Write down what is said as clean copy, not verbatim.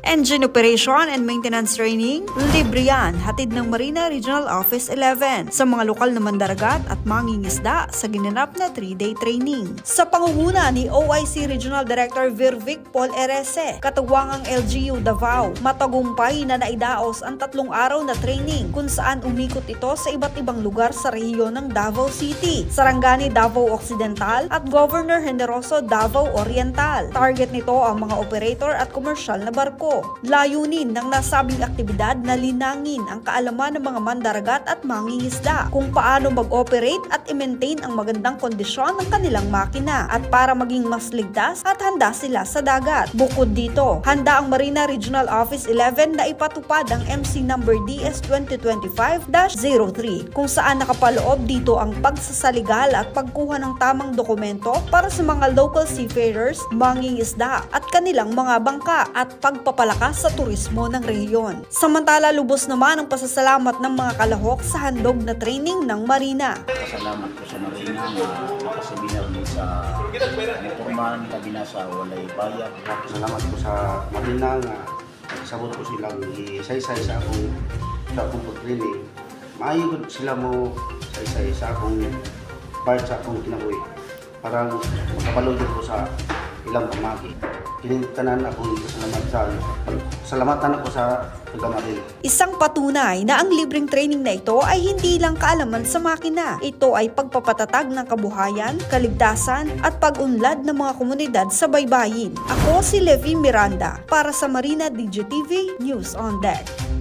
Engine Operation and Maintenance Training, libre yan, hatid ng Marina Regional Office 11 sa mga lokal na mandaragat at mangingisda sa ginanap na 3-day training. Sa pangunguna ni OIC Regional Director Virvic Paul Erese, katuwangang LGU Davao, matagumpay na naidaos ang 3 araw na training kung saan umikot ito sa iba't ibang lugar sa rehiyon ng Davao City, Sarangani Davao Occidental at Governor Generoso Davao Oriental. Target nito ang mga operator at komersyal na barko. Layunin ng nasabing aktibidad na linangin ang kaalaman ng mga mandaragat at mangingisda kung paano mag-operate at i-maintain ang magandang kondisyon ng kanilang makina at para maging mas ligtas at handa sila sa dagat. Bukod dito, handa ang Marina Regional Office 11 na ipatupad ang MC number DS 2025-03 kung saan nakapaloob dito ang pagsasaligal at pagkuha ng tamang dokumento para sa mga local seafarers, mangingisda at kanilang mga bangka at pagpapalakas sa turismo ng rehiyon. Samantala, lubos naman ang pasasalamat ng mga kalahok sa handog na training ng Marina. Salamat po sa Marina na nakaseminar din sa Neporman, tabi na sa walay bayad. Salamat po sa Marina na sabot ko silang isaysay sa akong pag-training. Maayon sila mo isaysay sa akong part sa akong kinabuhi para makapalod ko sa ilang pamagi. Kinitanan ako salamatan ako sa pagkamarin. Isang patunay na ang libreng training na ito ay hindi lang kaalaman sa makina. Ito ay pagpapatatag ng kabuhayan, kaligtasan at pag-unlad ng mga komunidad sa baybayin. Ako si Levi Miranda para sa Marina DGTV News on Deck.